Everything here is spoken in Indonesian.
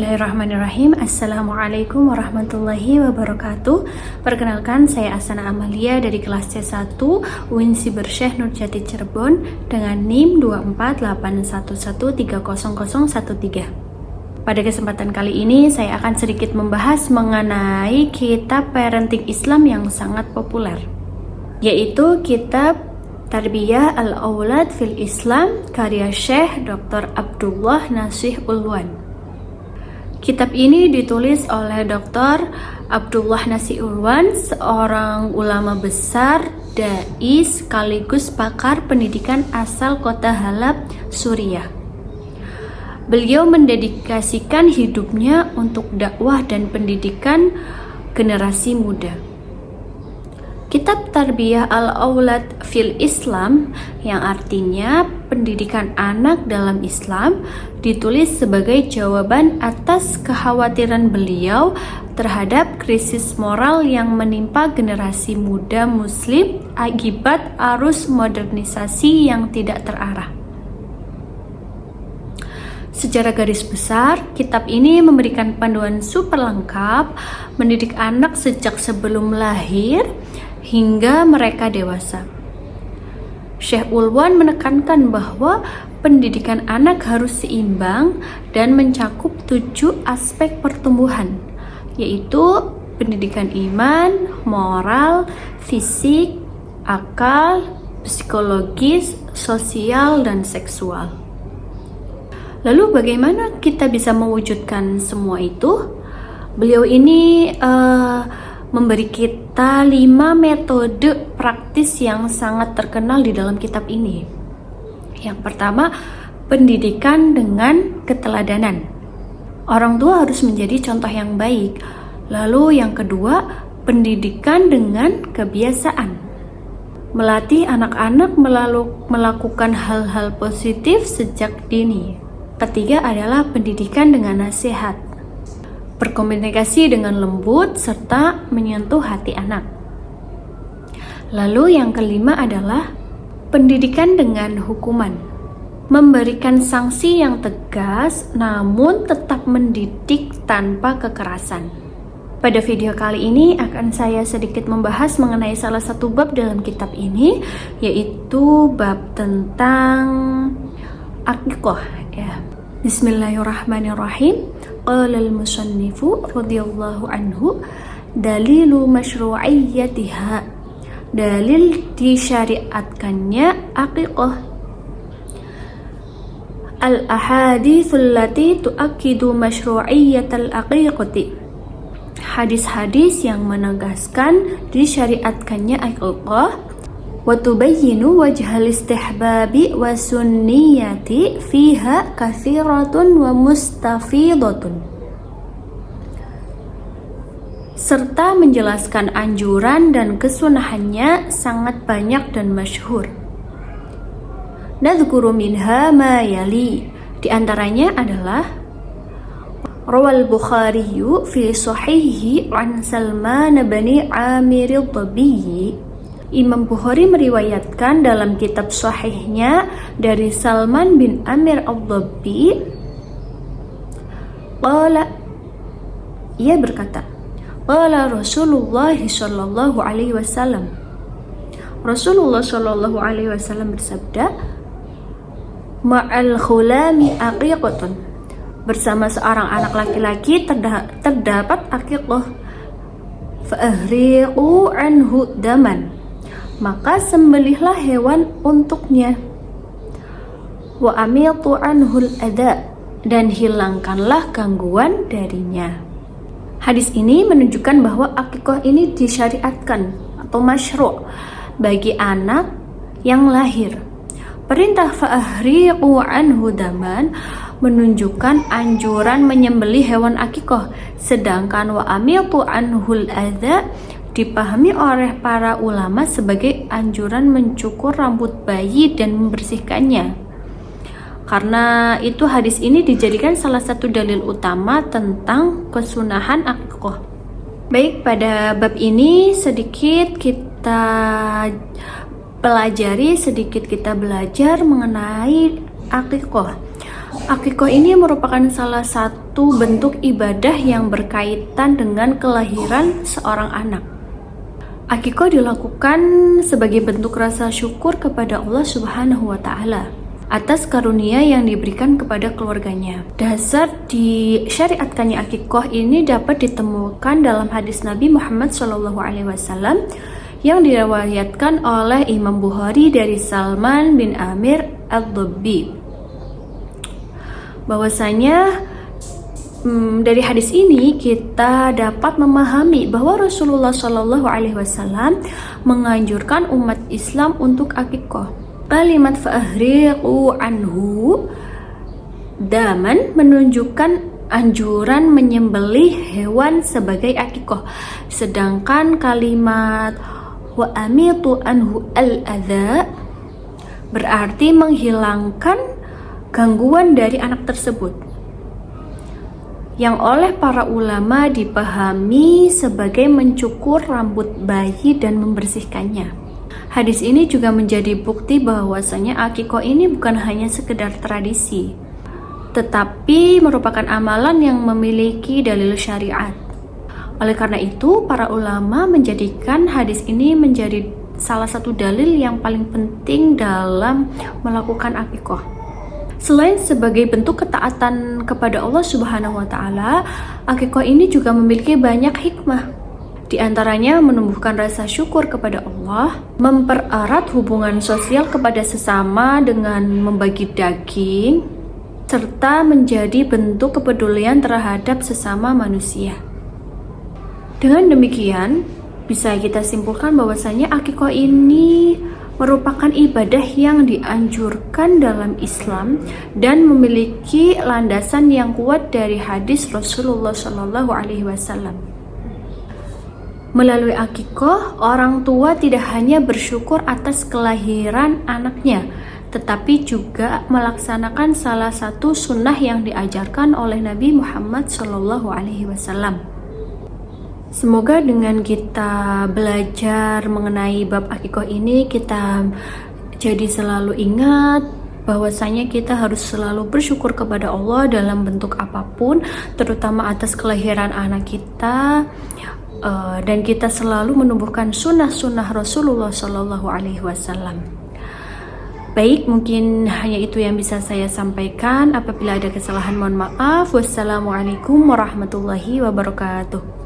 Bismillahirrahmanirrahim. Assalamualaikum warahmatullahi wabarakatuh. Perkenalkan, saya Asana Amalia dari kelas C1 UIN Sibersyekh Nurjati Cirebon dengan NIM 24811300013. Pada kesempatan kali ini saya akan sedikit membahas mengenai kitab parenting Islam yang sangat populer, yaitu kitab Tarbiyah Al-Aulad fil Islam karya Syekh Dr. Abdullah Nasih Ulwan. Kitab ini ditulis oleh Dr. Abdullah Nasih Ulwan, seorang ulama besar, dai sekaligus pakar pendidikan asal kota Halab, Suriah. Beliau mendedikasikan hidupnya untuk dakwah dan pendidikan generasi muda. Kitab Tarbiyah Al-Aulad fil Islam, yang artinya pendidikan anak dalam Islam, ditulis sebagai jawaban atas kekhawatiran beliau terhadap krisis moral yang menimpa generasi muda Muslim akibat arus modernisasi yang tidak terarah. Secara garis besar, kitab ini memberikan panduan super lengkap mendidik anak sejak sebelum lahir hingga mereka dewasa. Syekh Ulwan menekankan bahwa pendidikan anak harus seimbang dan mencakup 7 aspek pertumbuhan, yaitu pendidikan iman, moral, fisik, akal, psikologis, sosial, dan seksual. Lalu bagaimana kita bisa mewujudkan semua itu? Beliau ini memberi kita 5 metode praktis yang sangat terkenal di dalam kitab ini. Yang pertama, pendidikan dengan keteladanan. Orang tua harus menjadi contoh yang baik. Lalu yang kedua, pendidikan dengan kebiasaan. Melatih anak-anak melakukan hal-hal positif sejak dini. Ketiga adalah pendidikan dengan nasihat. Berkomunikasi dengan lembut serta menyentuh hati anak. Lalu yang kelima adalah pendidikan dengan hukuman. Memberikan sanksi yang tegas namun tetap mendidik tanpa kekerasan. Pada video kali ini akan saya sedikit membahas mengenai salah satu bab dalam kitab ini, yaitu bab tentang aqiqah, ya. Bismillahirrahmanirrahim. Qala al-musannifu radhiyallahu anhu, dalilu masyru'iyyatiha, dalil disyariatkannya aqiqah. Al-ahaditsul lati tu'akkidu masyru'iyyatal aqiqati, hadis-hadis yang menegaskan disyariatkannya aqiqah. Wa tubayyinu wajhal istihbabi wa sunniyati fiha katsiratun wa mustafidatun, serta menjelaskan anjuran dan kesunahannya sangat banyak dan masyhur. Nadhkuru minha ma yali, di antaranya adalah Rawal Bukhari fi sahihi an Salman bin Amir al-Dabiyyi, Imam Bukhari meriwayatkan dalam kitab sahihnya dari Salman bin Amir al-Dabbi, ia berkata, qala Rasulullah sallallahu alaihi wasallam, Rasulullah sallallahu alaihi wasallam bersabda, ma'al khulami aqiqatun, bersama seorang anak laki-laki terdapat aqiqah, fa ahriqu anhu daman, maka sembelihlah hewan untuknya. Wa amitu anhul adha, dan hilangkanlah gangguan darinya. Hadis ini menunjukkan bahwa aqiqah ini disyariatkan atau masyru' bagi anak yang lahir. Perintah fa'ahriqu anhu daman menunjukkan anjuran menyembelih hewan aqiqah, sedangkan wa amitu anhul adha dipahami oleh para ulama sebagai anjuran mencukur rambut bayi dan membersihkannya. Karena itu hadis ini dijadikan salah satu dalil utama tentang kesunahan aqiqah. Baik, pada bab ini sedikit kita pelajari, sedikit kita belajar mengenai aqiqah. Akikoh ini merupakan salah satu bentuk ibadah yang berkaitan dengan kelahiran seorang anak. Akikoh dilakukan sebagai bentuk rasa syukur kepada Allah Subhanahu wa Ta'ala atas karunia yang diberikan kepada keluarganya. Dasar disyariatkannya akikoh ini dapat ditemukan dalam hadis Nabi Muhammad SAW yang diriwayatkan oleh Imam Bukhari dari Salman bin Amir Ad-Dabbi. Bahwasanya dari hadis ini kita dapat memahami bahwa Rasulullah Shallallahu Alaihi Wasallam menganjurkan umat Islam untuk akikoh. Kalimat fa'ahriqu anhu daman menunjukkan anjuran menyembelih hewan sebagai akikoh, sedangkan kalimat wa amitu anhu al-adha berarti menghilangkan gangguan dari anak tersebut, yang oleh para ulama dipahami sebagai mencukur rambut bayi dan membersihkannya. Hadis ini juga menjadi bukti bahwasanya akikoh ini bukan hanya sekedar tradisi, tetapi merupakan amalan yang memiliki dalil syariat. Oleh karena itu, para ulama menjadikan hadis ini menjadi salah satu dalil yang paling penting dalam melakukan akikoh. Selain sebagai bentuk ketaatan kepada Allah Subhanahu wa Ta'ala, akikoh ini juga memiliki banyak hikmah. Di antaranya menumbuhkan rasa syukur kepada Allah, mempererat hubungan sosial kepada sesama dengan membagi daging, serta menjadi bentuk kepedulian terhadap sesama manusia. Dengan demikian, bisa kita simpulkan bahwasanya akikoh ini merupakan ibadah yang dianjurkan dalam Islam dan memiliki landasan yang kuat dari hadis Rasulullah Shallallahu Alaihi Wasallam. Melalui akikoh, orang tua tidak hanya bersyukur atas kelahiran anaknya, tetapi juga melaksanakan salah satu sunnah yang diajarkan oleh Nabi Muhammad Shallallahu Alaihi Wasallam. Semoga dengan kita belajar mengenai bab akikoh ini, kita jadi selalu ingat bahwasanya kita harus selalu bersyukur kepada Allah dalam bentuk apapun, terutama atas kelahiran anak kita, dan kita selalu menumbuhkan sunnah-sunnah Rasulullah Shallallahu Alaihi Wasallam. Baik, mungkin hanya itu yang bisa saya sampaikan. Apabila ada kesalahan, mohon maaf. Wassalamualaikum warahmatullahi wabarakatuh.